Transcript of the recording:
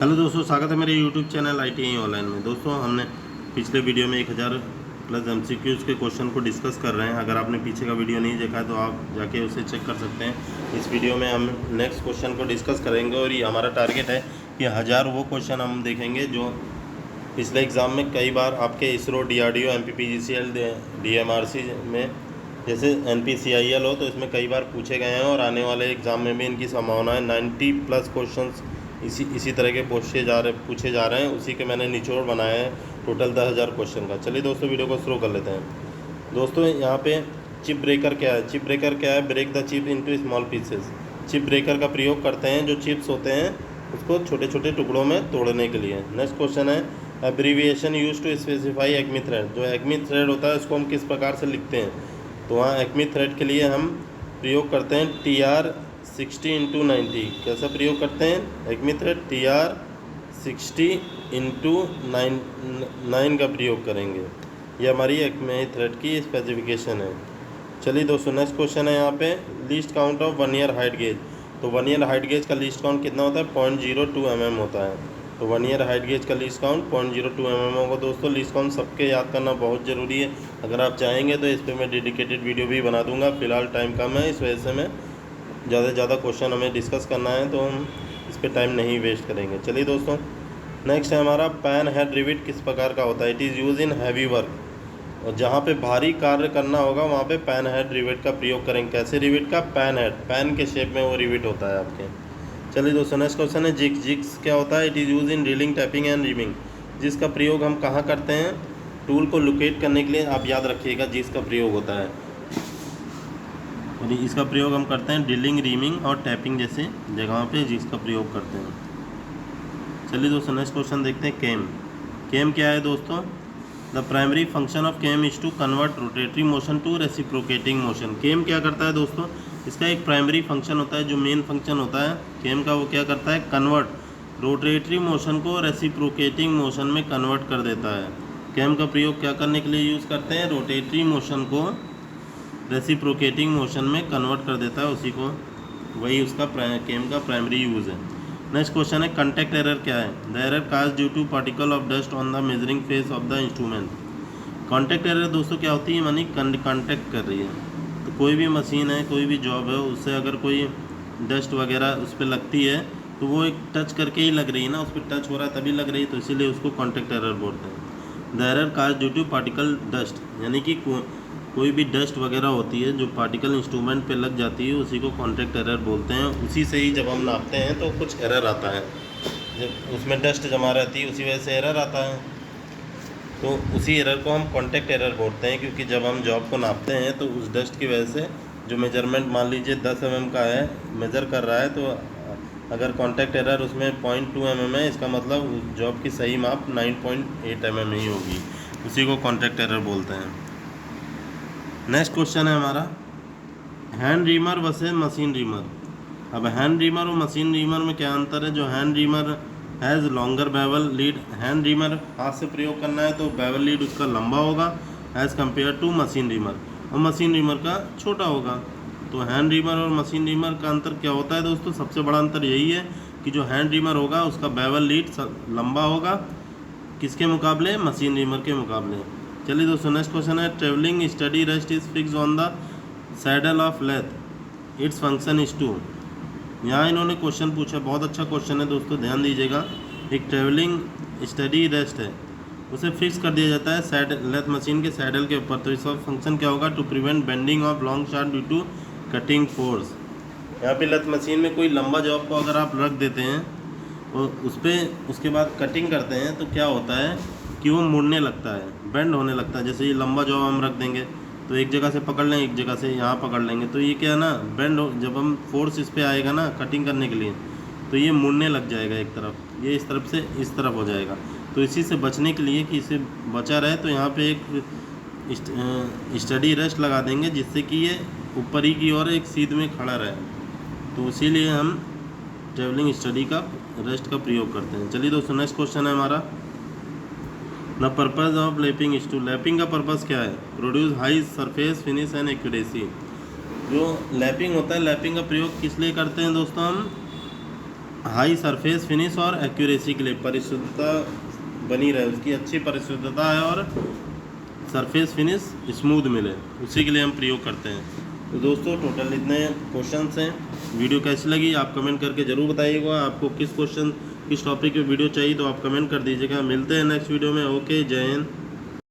Hello दोस्तों, स्वागत है मेरे यूट्यूब चैनल ITI ऑनलाइन में। दोस्तों, हमने पिछले वीडियो में 1000 प्लस MCQs के क्वेश्चन को डिस्कस कर रहे हैं। अगर आपने पीछे का वीडियो नहीं देखा है तो आप जाके उसे चेक कर सकते हैं। इस वीडियो में हम नेक्स्ट क्वेश्चन को डिस्कस करेंगे और ये हमारा टारगेट है कि 1000 वो क्वेश्चन हम देखेंगे जो पिछले एग्ज़ाम में कई बार आपके इसरो, DRDO, MPPGCL, DMRC में जैसे NPCIL हो तो इसमें कई बार पूछे गए हैं और आने वाले एग्ज़ाम में भी इनकी संभावना है। 90 प्लस क्वेश्चंस इसी तरह के पूछे जा रहे हैं। उसी के मैंने निचोड़ बनाया है टोटल 10,000 क्वेश्चन का। चलिए दोस्तों, वीडियो को शुरू कर लेते हैं। दोस्तों, यहाँ पे चिप ब्रेकर क्या है? चिप ब्रेकर क्या है? Break the chip into small pieces. Chip breaker का प्रयोग करते हैं जो चिप्स होते हैं उसको छोटे छोटे टुकड़ों में तोड़ने के लिए। नेक्स्ट क्वेश्चन है abbreviation use to specify Acme thread. जो एक्मी थ्रेड होता है उसको हम किस प्रकार से लिखते हैं? तो वहाँ एक्मी थ्रेड के लिए हम प्रयोग करते हैं TR60 × 90। कैसा प्रयोग करते हैं? एक्मी थ्रेड TR60 × 9 का प्रयोग करेंगे। ये हमारी एक्मी थ्रेड की स्पेसिफिकेशन है। चलिए दोस्तों, नेक्स्ट क्वेश्चन है यहाँ पे least count of 1 year height gauge. तो 1 ईयर हाइट गेज का लीस्ट काउंट कितना होता है? 0.02 mm होता है। तो 1 ईयर हाइट गेज का लीस्ट काउंट 0.02 mm होगा। दोस्तों, लीस्ट काउंट सबके याद करना बहुत ज़रूरी है। अगर आप चाहेंगे तो इस पर मैं डेडिकेटेड वीडियो भी बना दूंगा। फिलहाल टाइम कम है, इस वजह से मैं ज़्यादा से ज़्यादा क्वेश्चन हमें डिस्कस करना है तो हम इस पर टाइम नहीं वेस्ट करेंगे। चलिए दोस्तों, नेक्स्ट है हमारा पैन हेड रिविट किस प्रकार का होता है? It is use in heavy work. और जहाँ पे भारी कार्य करना होगा वहाँ पे पैन हेड रिविट का प्रयोग करेंगे। कैसे रिविट का? पैन हेड, पैन के शेप में वो रिविट होता है आपके। चलिए दोस्तों, नेक्स्ट क्वेश्चन है जिक्स। जिक्स क्या होता है? It is use in drilling, tapping and rhyming. जिसका प्रयोग हम कहाँ करते हैं? टूल को लोकेट करने के लिए। आप याद रखिएगा जिक्स का प्रयोग होता है। और इसका प्रयोग हम करते हैं ड्रिलिंग, रीमिंग और टैपिंग जैसे जगहों पे जिसका प्रयोग करते हैं। चलिए दोस्तों, नेक्स्ट क्वेश्चन देखते हैं केम। केम क्या है दोस्तों? The primary function of cam is to convert rotary motion to reciprocating motion. Cam क्या करता है दोस्तों? इसका एक प्राइमरी फंक्शन होता है, जो मेन फंक्शन होता है केम का, वो क्या करता है? कन्वर्ट रोटेटरी मोशन को रेसिप्रोकेटिंग मोशन में कन्वर्ट कर देता है। केम का प्रयोग क्या करने के लिए यूज़ करते हैं? रोटेटरी मोशन को रेसिप्रोकेटिंग मोशन में कन्वर्ट कर देता है उसी को, वही उसका केम का प्राइमरी यूज़ है। नेक्स्ट क्वेश्चन है कॉन्टैक्ट एरर क्या है? The error cause due to particle of dust on the measuring face of the instrument. Contact error दोस्तों क्या होती है? मानी कॉन्टैक्ट कर रही है। तो कोई भी मशीन है, कोई भी जॉब है, उससे अगर कोई डस्ट वगैरह उस पर लगती है तो वो एक टच करके ही लग रही है ना, उस पर टच हो रहा है तभी लग रही है, तो इसीलिए उसको कॉन्टैक्ट एरर बोलते हैं। The error cause due to particle dust, यानी कि कोई भी डस्ट वगैरह होती है जो पार्टिकल इंस्ट्रूमेंट पे लग जाती है उसी को कॉन्टैक्ट एरर बोलते हैं। उसी से ही जब हम नापते हैं तो कुछ एरर आता है, जब उसमें डस्ट जमा रहती है उसी वजह से एरर आता है। तो उसी एरर को हम कॉन्टैक्ट एरर बोलते हैं, क्योंकि जब हम जॉब को नापते हैं तो उस डस्ट की वजह से जो मेजरमेंट मान लीजिए 10 mm का है, मेज़र कर रहा है, तो अगर कॉन्टैक्ट एरर उसमें 0.2 mm है, इसका मतलब उस जॉब की सही माप 9.8 mm ही होगी। उसी को कॉन्टैक्ट एरर बोलते हैं। नेक्स्ट क्वेश्चन है हमारा hand reamer versus machine reamer. अब हैंड रीमर और मशीन रीमर में क्या अंतर है? जो hand reamer has longer bevel lead. Hand reamer हाथ से प्रयोग करना है तो बेवल लीड उसका लंबा होगा as compare to machine reamer, और मशीन रीमर का छोटा होगा। तो हैंड रीमर और मशीन रीमर का अंतर क्या होता है दोस्तों? सबसे बड़ा अंतर यही है कि जो हैंड रीमर होगा उसका बेवल लीड लंबा होगा, किसके मुकाबले? मशीन रीमर के मुकाबले। चलिए दोस्तों, नेक्स्ट क्वेश्चन है travelling steady rest is fix on the saddle of lathe, its function is to. यहाँ इन्होंने क्वेश्चन पूछा, बहुत अच्छा क्वेश्चन है दोस्तों, ध्यान दीजिएगा। एक ट्रेवलिंग स्टडी रेस्ट है, उसे फिक्स कर दिया जाता है लेथ मशीन के सैडल के ऊपर। तो इसका फंक्शन क्या होगा? To prevent bending of long shaft due to cutting force. यहाँ पे लेथ मशीन में कोई लंबा जॉब को अगर आप रख देते हैं और उस पर उसके बाद कटिंग करते हैं तो क्या होता है कि वो मुड़ने लगता है, बेंड होने लगता है। जैसे ये लंबा जॉब हम रख देंगे तो एक जगह से पकड़ लेंगे, एक जगह से यहाँ पकड़ लेंगे, तो ये क्या है ना, बेंड जब हम फोर्स इस पर आएगा ना कटिंग करने के लिए तो ये मुड़ने लग जाएगा एक तरफ, ये इस तरफ से इस तरफ हो जाएगा। तो इसी से बचने के लिए कि इसे बचा रहे तो यहाँ पे एक स्टडी रेस्ट लगा देंगे जिससे कि ये ऊपर ही की ओर एक सीध में खड़ा रहे। तो इसीलिए हम ट्रेवलिंग स्टडी का रेस्ट का प्रयोग करते हैं। चलिए दोस्तों, नेक्स्ट क्वेश्चन है हमारा the purpose of lapping is to. Lapping का पर्पज़ क्या है? Produce high surface finish and accuracy. जो लैपिंग होता है, लैपिंग का प्रयोग किस लिए करते हैं दोस्तों? हम हाई सरफेस फिनिश और एक्यूरेसी के लिए, परिशुद्धता बनी रहे, उसकी अच्छी परिशुद्धता है और सरफेस फिनिश स्मूथ मिले, उसी के लिए हम प्रयोग करते हैं। तो दोस्तों टोटल इतने क्वेश्चंस हैं। वीडियो कैसी लगी आप कमेंट करके ज़रूर बताइएगा। आपको किस टॉपिक पे वीडियो चाहिए तो आप कमेंट कर दीजिएगा। मिलते हैं नेक्स्ट वीडियो में। ओके, जय हिंद।